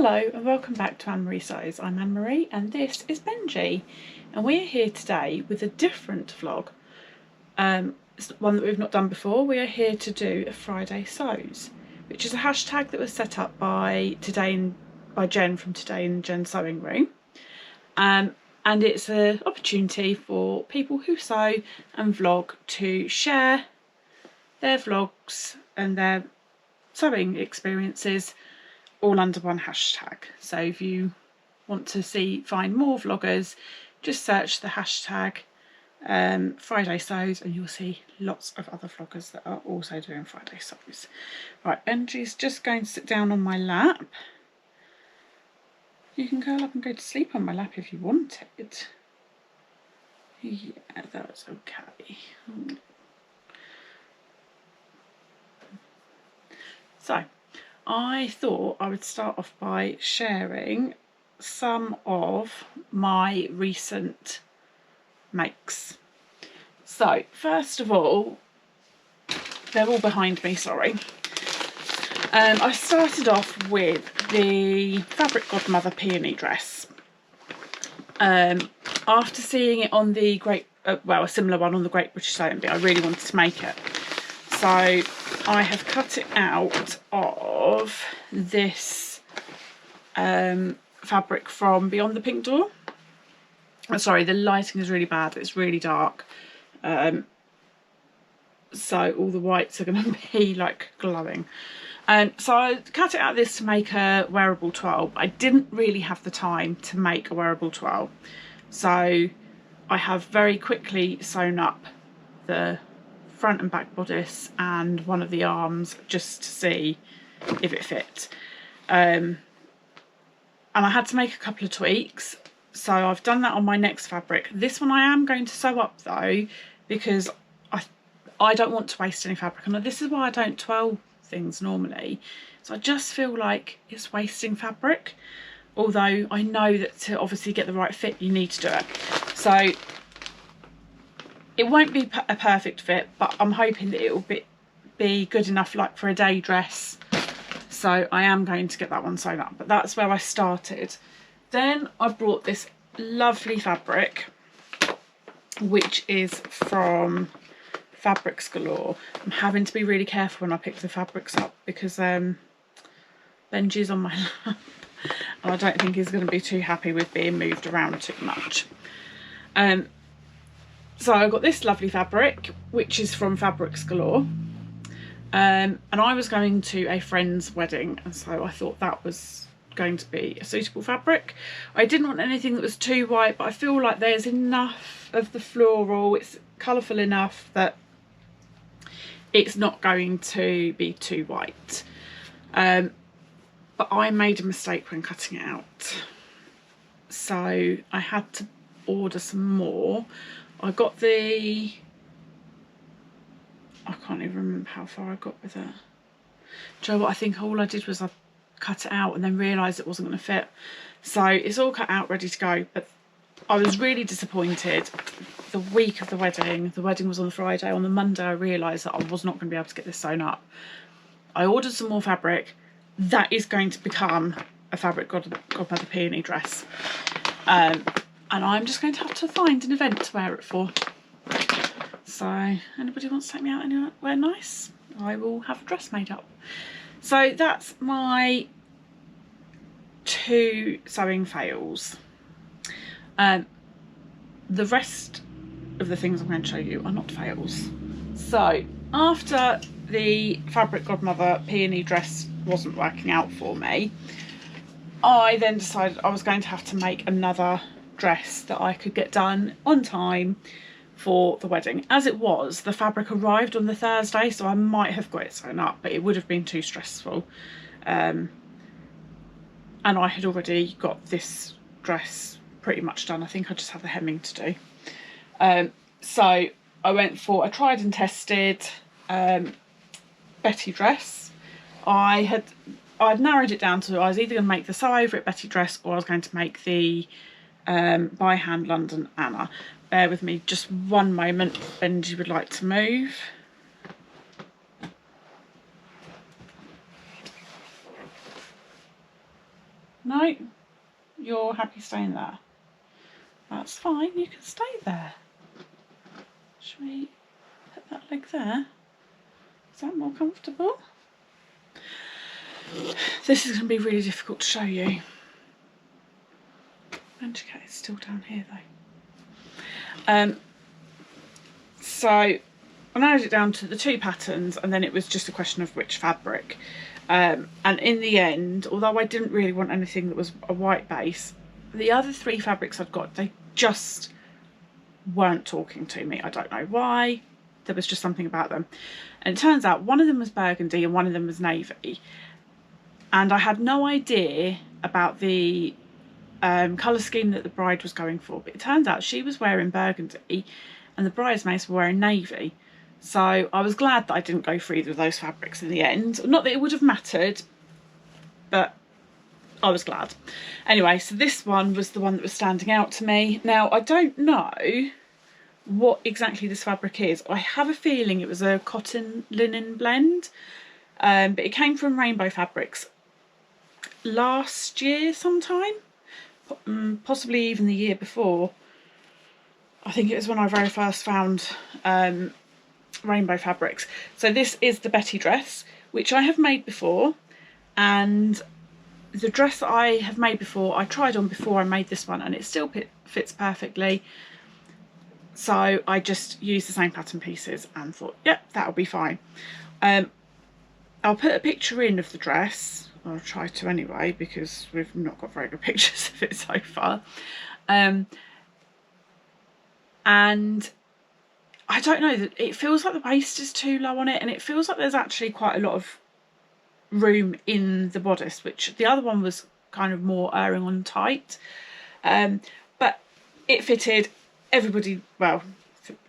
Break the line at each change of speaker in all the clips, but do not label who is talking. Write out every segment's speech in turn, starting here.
Hello and welcome back to Anne-Marie Sews. I'm Anne-Marie and this is Benji, and we're here today with a different vlog. It's one that we've not done before. We are here to do a Friday Sews, which is a hashtag that was set up by Jen from Today in Jen's Sewing Room. And it's an opportunity for people who sew and vlog to share their vlogs and their sewing experiences all under one hashtag. So if you want to find more vloggers, just search the hashtag Friday Sews and you'll see lots of other vloggers that are also doing Friday Sews. Right, Benji's just going to sit down on my lap. You can curl up and go to sleep on my lap if you wanted. Yeah, that's okay. So I thought I would start off by sharing some of my recent makes. So first of all, they're all behind me, sorry. I started off with the Fabric Godmother peony dress. After seeing it on the a similar one on the Great British Sewing Bee, I really wanted to make it. So I have cut it out of this fabric from Beyond the Pink Door. Sorry, the lighting is really bad, it's really dark. So all the whites are going to be like glowing. So I cut it out of this to make a wearable twirl. I didn't really have the time to make a wearable twirl. So I have very quickly sewn up the front and back bodice and one of the arms just to see if it fit. And I had to make a couple of tweaks. So I've done that on my next fabric. This one I am going to sew up though, because I don't want to waste any fabric. And this is why I don't twirl things normally. So I just feel like it's wasting fabric. Although I know that to obviously get the right fit, you need to do it. So it won't be a perfect fit, but I'm hoping that it will be good enough like for a day dress. So I am going to get that one sewn up, but that's where I started. Then I brought this lovely fabric, which is from Fabrics Galore. I'm having to be really careful when I pick the fabrics up because Benji's on my lap and I don't think he's going to be too happy with being moved around too much. So I've got this lovely fabric, which is from Fabrics Galore. And I was going to a friend's wedding, and so I thought that was going to be a suitable fabric. I didn't want anything that was too white, but I feel like there's enough of the floral, it's colourful enough that it's not going to be too white. But I made a mistake when cutting it out. So I had to order some more. I got I can't even remember how far I got with it. Do you know what? I think all I did was I cut it out and then realised it wasn't going to fit. So it's all cut out, ready to go. But I was really disappointed. The week of the wedding was on the Friday. On the Monday, I realised that I was not going to be able to get this sewn up. I ordered some more fabric. That is going to become a Fabric Godmother peony dress. And I'm just going to have to find an event to wear it for. So anybody wants to take me out anywhere nice, I will have a dress made up. So that's my 2 sewing fails. The rest of the things I'm going to show you are not fails. So after the Fabric Godmother peony dress wasn't working out for me, I then decided I was going to have to make another dress that I could get done on time for the wedding. As it was, the fabric arrived on the Thursday, so I might have got it sewn up, but it would have been too stressful. And I had already got this dress pretty much done. I think I just have the hemming to do. So I went for a tried and tested Betty dress. I'd narrowed it down to I was either going to make the Sew Over It Betty dress or I was going to make the By Hand London Anna. Bear with me just one moment. Benji would like to move. No? You're happy staying there? That's fine, you can stay there. Should we put that leg there? Is that more comfortable? This is going to be really difficult to show you. Okay, it's still down here though. So I narrowed it down to the 2 patterns, and then it was just a question of which fabric. And in the end, although I didn't really want anything that was a white base, the other 3 fabrics I'd got, they just weren't talking to me. I don't know why. There was just something about them. And it turns out one of them was burgundy and one of them was navy. And I had no idea about the colour scheme that the bride was going for. But it turns out she was wearing burgundy and the bridesmaids were wearing navy. So I was glad that I didn't go for either of those fabrics in the end. Not that it would have mattered, but I was glad. Anyway, so this one was the one that was standing out to me. Now, I don't know what exactly this fabric is. I have a feeling it was a cotton linen blend, but it came from Rainbow Fabrics last year sometime, possibly even the year before. I think it was when I very first found Rainbow Fabrics. So this is the Betty dress, which I have made before, and the dress that I have made before, I tried on before I made this one, and it still fits perfectly. So I just used the same pattern pieces and thought, yep, that'll be fine. I'll put a picture in of the dress. I'll try to anyway, because we've not got very good pictures of it so far. And I don't know, it feels like the waist is too low on it, and it feels like there's actually quite a lot of room in the bodice, which the other one was kind of more erring on tight. But it fitted. Everybody, well,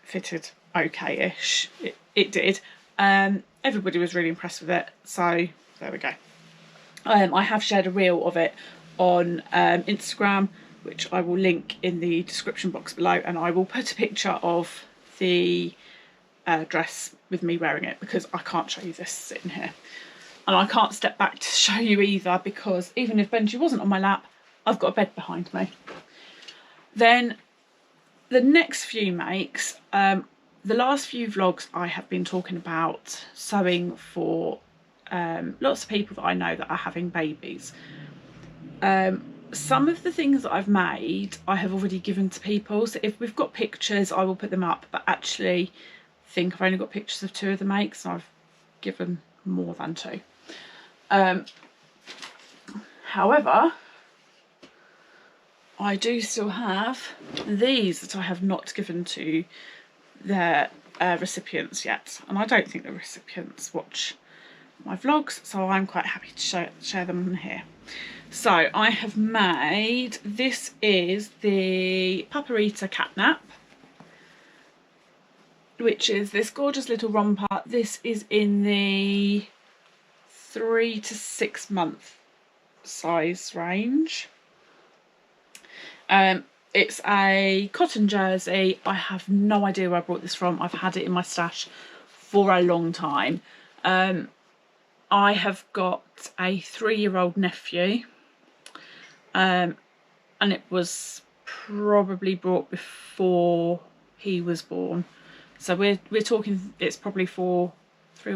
fitted okay-ish. It did. Everybody was really impressed with it, so there we go. I have shared a reel of it on Instagram, which I will link in the description box below, and I will put a picture of the dress with me wearing it, because I can't show you this sitting here. And I can't step back to show you either, because even if Benji wasn't on my lap, I've got a bed behind me. Then the next few makes, the last few vlogs I have been talking about sewing for lots of people that I know that are having babies. Some of the things that I've made I have already given to people, so if we've got pictures I will put them up, but actually I think I've only got pictures of 2 of the makes, and I've given more than 2. However, I do still have these that I have not given to their recipients yet, and I don't think the recipients watch my vlogs, so I'm quite happy to share them on here. So I have made, this is the Paparita Catnap, which is this gorgeous little romper. This is in the 3 to 6 month size range. It's a cotton jersey. I have no idea where I brought this from. I've had it in my stash for a long time. I have got a 3-year-old nephew, and it was probably brought before he was born. So we're talking, it's probably 3 or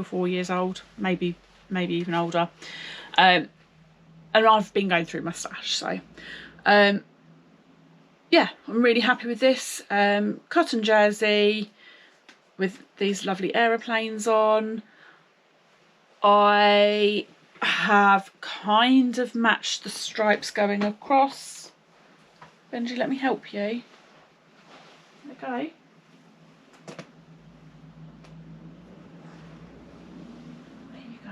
4 years old, maybe even older. And I've been going through my stash, so yeah, I'm really happy with this. Cotton jersey with these lovely aeroplanes on. I have kind of matched the stripes going across. Benji, let me help you. Okay. There you go.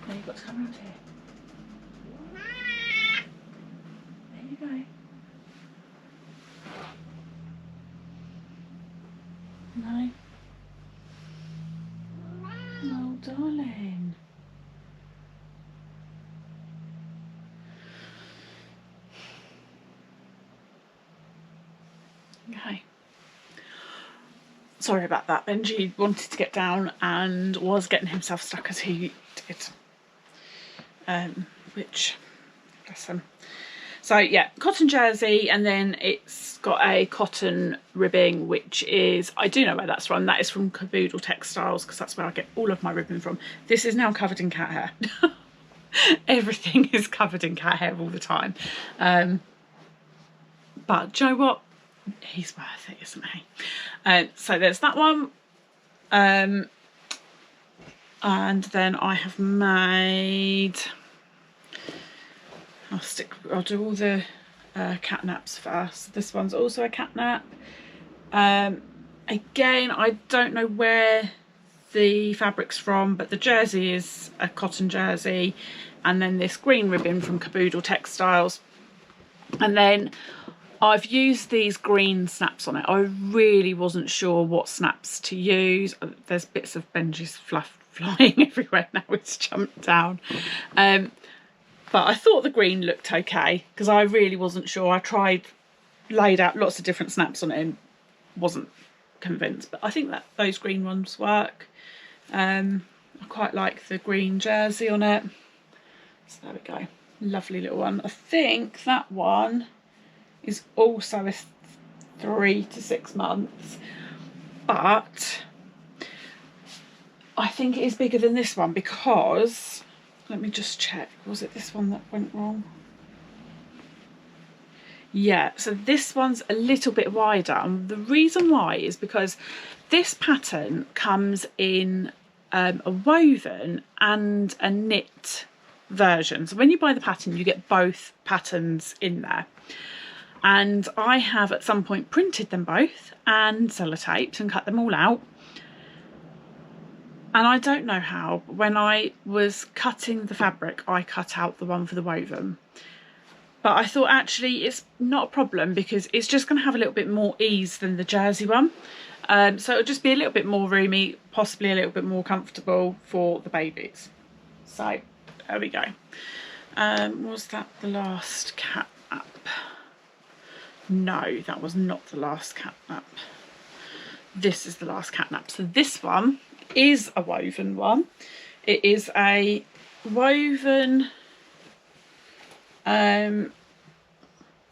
Now you've got to come around here. There you go. No. Oh, darling. Okay. Sorry about that. Benji wanted to get down and was getting himself stuck as he did. Which bless them. So yeah, cotton jersey, and then it's got a cotton ribbing, which is, I do know where that's from. That is from Caboodle Textiles, because that's where I get all of my ribbon from. This is now covered in cat hair. Everything is covered in cat hair all the time. But do you know what? He's worth it, isn't he? So there's that one. And then I have made... I'll do all the cat naps first. This one's also a cat nap. Again, I don't know where the fabric's from, but the jersey is a cotton jersey, and then this green ribbon from Caboodle Textiles. And then I've used these green snaps on it. I really wasn't sure what snaps to use. There's bits of Benji's fluff flying everywhere now, it's jumped down. But I thought the green looked okay, because I really wasn't sure. I laid out lots of different snaps on it and wasn't convinced. But I think that those green ones work. I quite like the green jersey on it. So there we go. Lovely little one. I think that one is also a 3 to 6 months. But I think it is bigger than this one, because... Let me just check. Was it this one that went wrong? Yeah, so this one's a little bit wider. And the reason why is because this pattern comes in a woven and a knit version. So when you buy the pattern, you get both patterns in there. And I have at some point printed them both and sellotaped and cut them all out. And I don't know how, but when I was cutting the fabric, I cut out the one for the woven. But I thought actually it's not a problem, because it's just going to have a little bit more ease than the jersey one. So it'll just be a little bit more roomy, possibly a little bit more comfortable for the babies. So there we go. Was that the last cat nap? No, that was not the last cat nap. This is the last cat nap. So this one is a woven one. It is a woven, I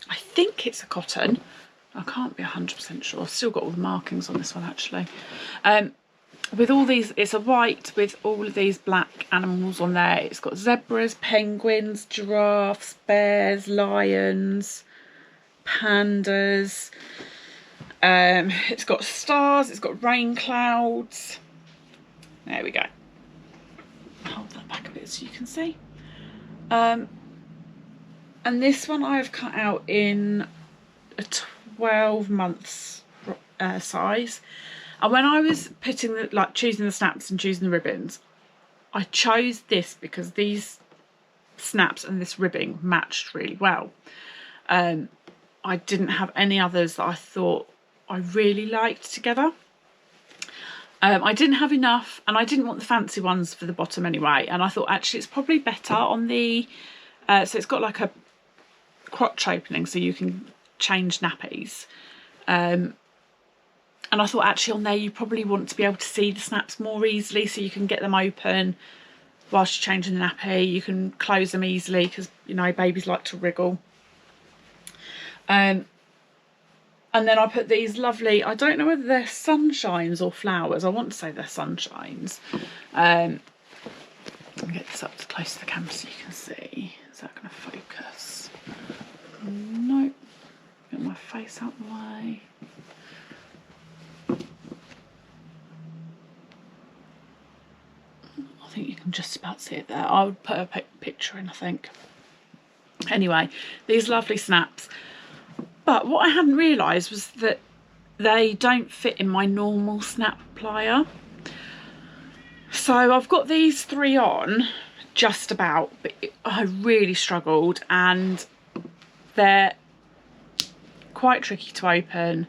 think it's a cotton. I can't be 100% sure. I've still got all the markings on this one actually. With all these, it's a white with all of these black animals on there. It's got zebras, penguins, giraffes, bears, lions, pandas. It's got stars, it's got rain clouds. There we go. Hold that back a bit so you can see. And this one I've cut out in a 12 months size. And when I was putting the, choosing the snaps and choosing the ribbons, I chose this because these snaps and this ribbing matched really well. I didn't have any others that I thought I really liked together. I didn't have enough, and I didn't want the fancy ones for the bottom anyway, and I thought actually it's probably better on the so it's got like a crotch opening so you can change nappies, and I thought actually on there you probably want to be able to see the snaps more easily, so you can get them open whilst you're changing the nappy. You can close them easily because, you know, babies like to wriggle. And then I put these lovely, I don't know whether they're sunshines or flowers. I want to say they're sunshines. Let me get this up close to the camera so you can see. Is that going to focus? Nope. Get my face out the way. I think you can just about see it there. I would put a picture in, I think. Anyway, these lovely snaps. But what I hadn't realised was that they don't fit in my normal snap plier. So I've got these 3 on, just about, but I really struggled, and they're quite tricky to open.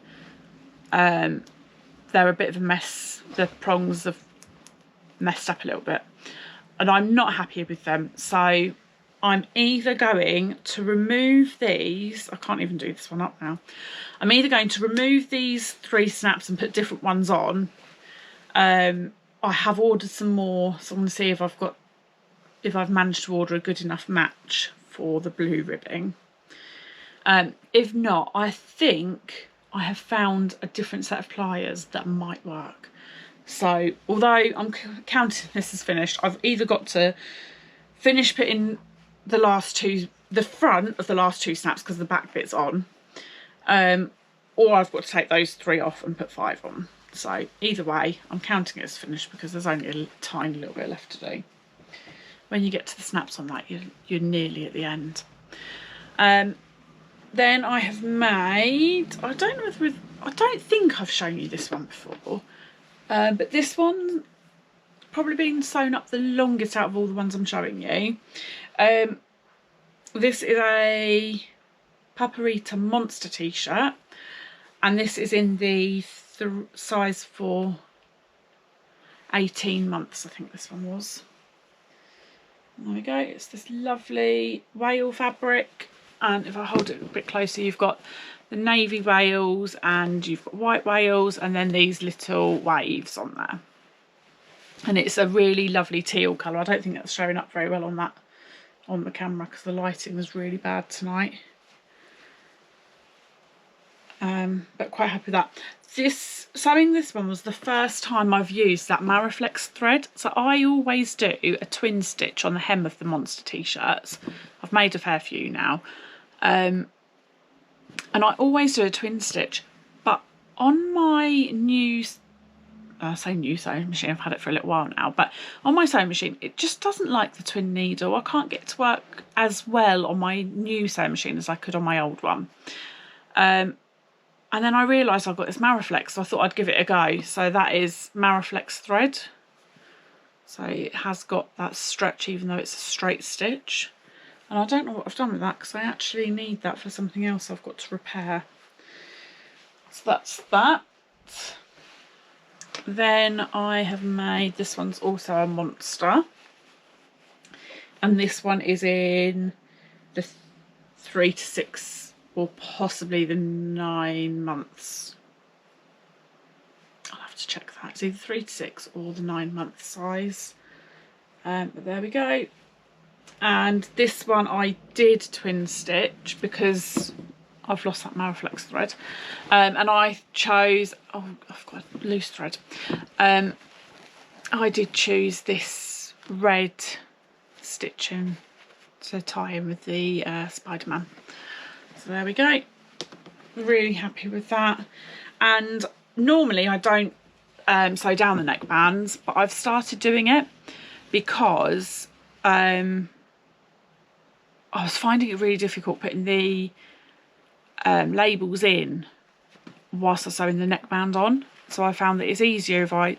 They're a bit of a mess. The prongs have messed up a little bit, and I'm not happy with them. So I'm either going to remove these, I can't even do this one up now. I'm either going to remove these 3 snaps and put different ones on. I have ordered some more, so I want to see if I've managed to order a good enough match for the blue ribbing. If not, I think I have found a different set of pliers that might work. So although I'm counting this as finished, I've either got to finish putting the front of the last two snaps because the back bit's on, or I've got to take those 3 off and put 5 on. So either way, I'm counting it as finished because there's only a tiny little bit left to do. When you get to the snaps on that, you're nearly at the end. Then I have made, I don't think I've shown you this one before, but this one probably been sewn up the longest out of all the ones I'm showing you. This is a Paparita Monster t-shirt, and this is in the size for 18 months, I think this one was. There we go. It's this lovely whale fabric, and if I hold it a bit closer, you've got the navy whales and you've got white whales and then these little waves on there. And it's a really lovely teal colour. I don't think that's showing up very well on the camera because the lighting was really bad tonight. But quite happy with that. Sewing this one was the first time I've used that Mariflex thread. So I always do a twin stitch on the hem of the monster t-shirts. I've made a fair few now. And I always do a twin stitch. But on my new sewing machine, I've had it for a little while now, but on my sewing machine, it just doesn't like the twin needle. I can't get it to work as well on my new sewing machine as I could on my old one. And then I realised I've got this Mariflex, so I thought I'd give it a go. So that is Mariflex thread. So it has got that stretch even though it's a straight stitch. And I don't know what I've done with that because I actually need that for something else I've got to repair. So that's that. Then I have made, this one's also a monster. And this one is in the 3 to 6 or possibly the 9 months. I'll have to check that. It's either 3 to 6 or the 9-month size. But there we go. And this one I did twin stitch because I've lost that Mariflex thread. And I chose, oh, I've got a loose thread. I did choose this red stitching to tie in with the Spider-Man. So there we go. Really happy with that. And normally I don't sew down the neckbands, but I've started doing it because I was finding it really difficult putting the labels in whilst I'm sewing the neckband on. So I found that it's easier if I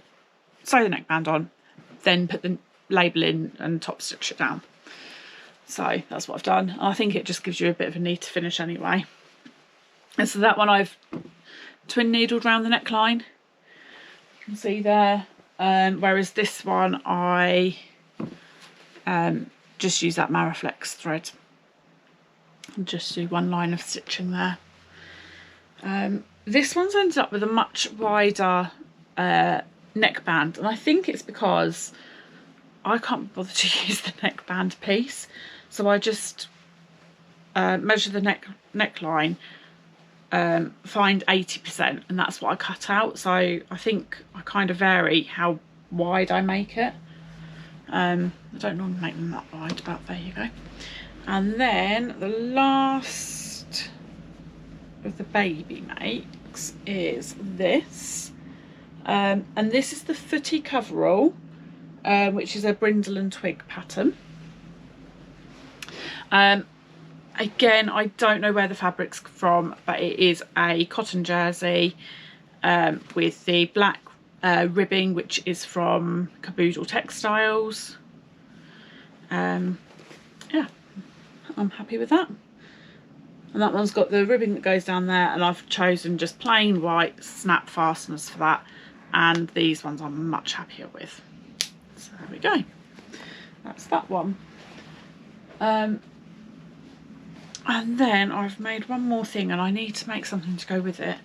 sew the neckband on, then put the label in and top stitch it down. So that's what I've done. I think it just gives you a bit of a neat finish anyway. And so that one I've twin needled around the neckline. You can see there. Whereas this one I just use that Mariflex thread. And just do one line of stitching there. This one's ended up with a much wider neckband, and I think it's because I can't bother to use the neckband piece, so I just measure the neckline, find 80%, and that's what I cut out. So I think I kind of vary how wide I make it. I don't normally make them that wide, but there you go. And then the last of the baby makes is this, and this is the footy coverall, which is a brindle and twig pattern. Again, I don't know where the fabric's from, but it is a cotton jersey with the black ribbing, which is from Caboodle Textiles. Yeah, I'm happy with that. And that one's got the ribbing that goes down there, and I've chosen just plain white snap fasteners for that, and these ones I'm much happier with. So there we go, that's that one. And then I've made one more thing, and I need to make something to go with it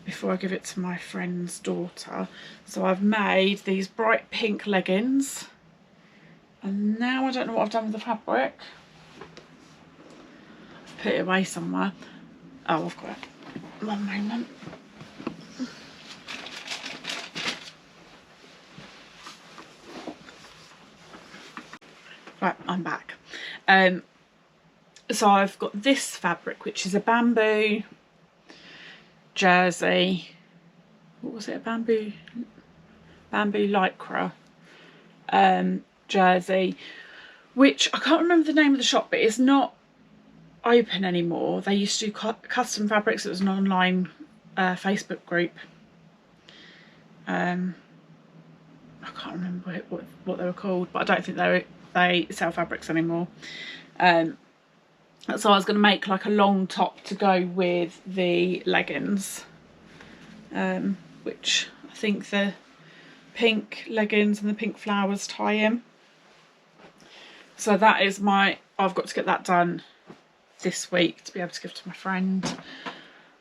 before I give it to my friend's daughter. So I've made these bright pink leggings, and now I don't know what I've done with the fabric. put it away somewhere. Oh, I've got it. One moment. Right, I'm back. So I've got this fabric, which is a bamboo jersey. What was it? A bamboo lycra jersey, which I can't remember the name of the shop, but it's not open anymore. They used to do custom fabrics. It was an online Facebook group. I can't remember what they were called, but I don't think they sell fabrics anymore. So I was going to make like a long top to go with the leggings, which I think the pink leggings and the pink flowers tie in. So that is I've got to get that done this week to be able to give to my friend.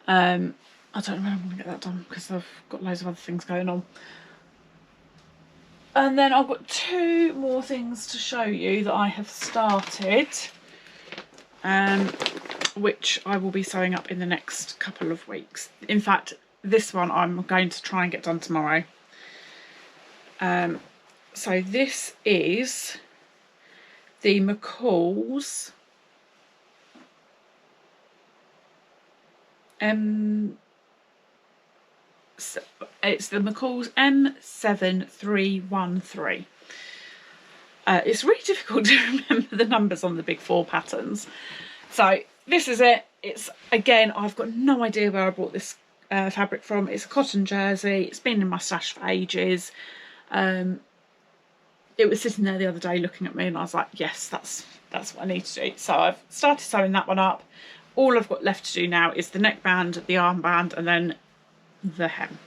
I don't know when I'm going to get that done because I've got loads of other things going on. And then I've got 2 more things to show you that I have started, which I will be sewing up in the next couple of weeks. In fact, this one I'm going to try and get done tomorrow. So this is the McCall's it's the McCall's M7313. It's really difficult to remember the numbers on the big 4 patterns. So this is it. It's, again, I've got no idea where I bought this fabric from. It's a cotton jersey. It's been in my stash for ages. It was sitting there the other day looking at me, and I was like, yes, that's what I need to do. So I've started sewing that one up. All I've got left to do now is the neckband, the armband, and then the hem.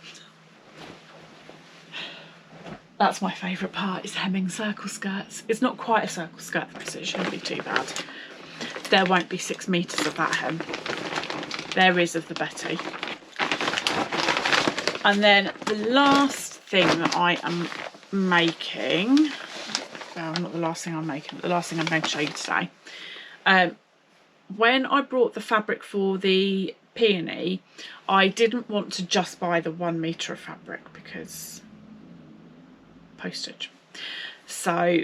That's my favourite part, is hemming circle skirts. It's not quite a circle skirt because it shouldn't be too bad. There won't be 6 metres of that hem. There is of the Betty. And then the last thing that I am making, well, not the last thing I'm making, but the last thing I'm going to show you today. When I brought the fabric for the peony, I didn't want to just buy the 1 metre of fabric because postage. So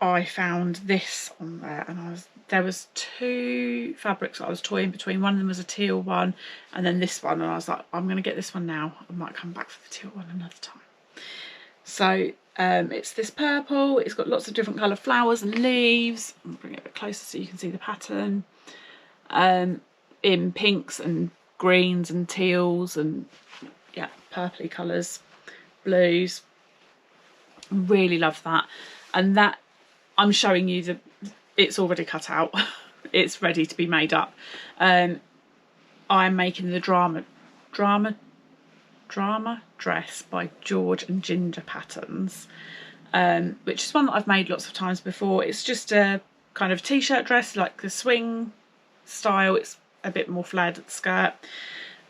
I found this on there, and there was 2 fabrics that I was toying between. One of them was a teal one, and then this one, and I was like, I'm going to get this one now. I might come back for the teal one another time. So it's this purple. It's got lots of different colour flowers and leaves. I'll bring it a bit closer so you can see the pattern. In pinks and greens and teals and, yeah, purpley colours, blues. Really love that. And that, I'm showing you it's already cut out. It's ready to be made up. I'm making the drama dress by George and Ginger Patterns, which is one that I've made lots of times before. It's just a kind of t-shirt dress, like the swing style. It's a bit more flared at the skirt,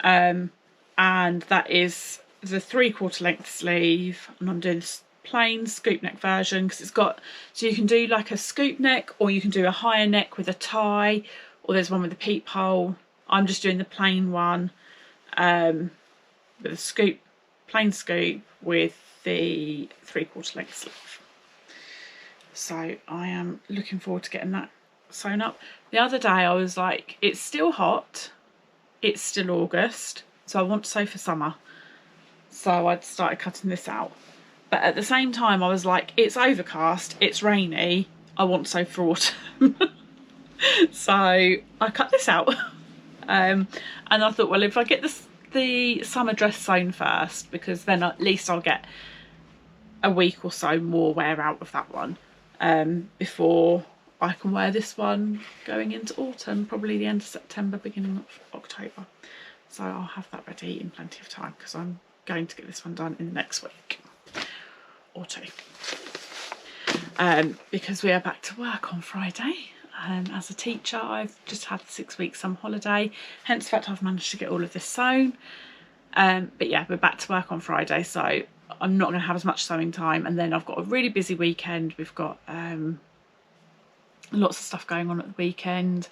and that is the 3/4 length sleeve, and I'm doing this plain scoop neck version because it's got, so you can do like a scoop neck, or you can do a higher neck with a tie, or there's one with a peephole. I'm just doing the plain one, with a scoop, plain scoop with the 3/4 length sleeve. So I am looking forward to getting that sewn up. The other day I was like, it's still hot, it's still August, so I want to sew for summer. So I'd started cutting this out. But at the same time I was like, it's overcast, it's rainy, I want to sew for autumn. So I cut this out. And I thought, well, if I get the summer dress sewn first, because then at least I'll get a week or so more wear out of that one, before I can wear this one going into autumn, probably the end of September, beginning of October. So I'll have that ready in plenty of time, because I'm going to get this one done in the next week or 2. Because we are back to work on Friday. As a teacher, I've just had 6 weeks some holiday, hence the fact I've managed to get all of this sewn. But yeah, we're back to work on Friday, so I'm not going to have as much sewing time. And then I've got a really busy weekend. We've got lots of stuff going on at the weekend.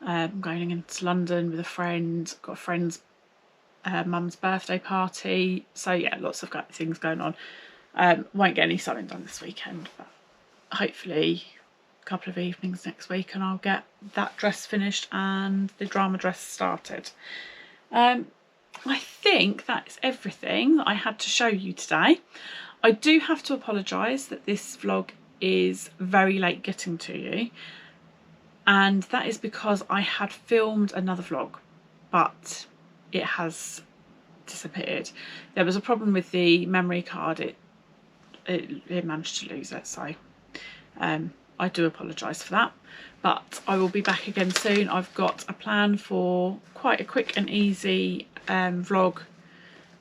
I'm going into London with a friend, got a friend's mum's birthday party, so yeah, lots of things going on. Won't get any sewing done this weekend, but hopefully a couple of evenings next week and I'll get that dress finished and the drama dress started. I think that's everything that I had to show you today. I do have to apologise that this vlog is very late getting to you, and that is because I had filmed another vlog but it has disappeared. There was a problem with the memory card, it managed to lose it, so I do apologise for that, but I will be back again soon. I've got a plan for quite a quick and easy vlog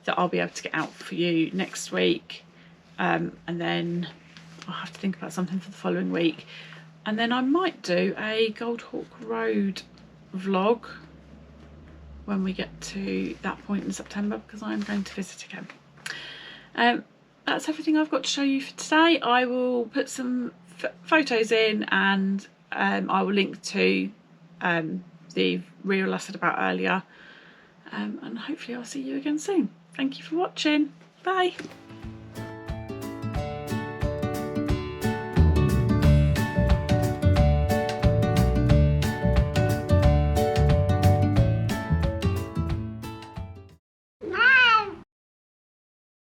that I'll be able to get out for you next week, and then I'll have to think about something for the following week, and then I might do a Goldhawk Road vlog when we get to that point in September, because I'm going to visit again. That's everything I've got to show you for today. I will put some photos in, and I will link to the reel I said about earlier, and hopefully I'll see you again soon. Thank you for watching. Bye.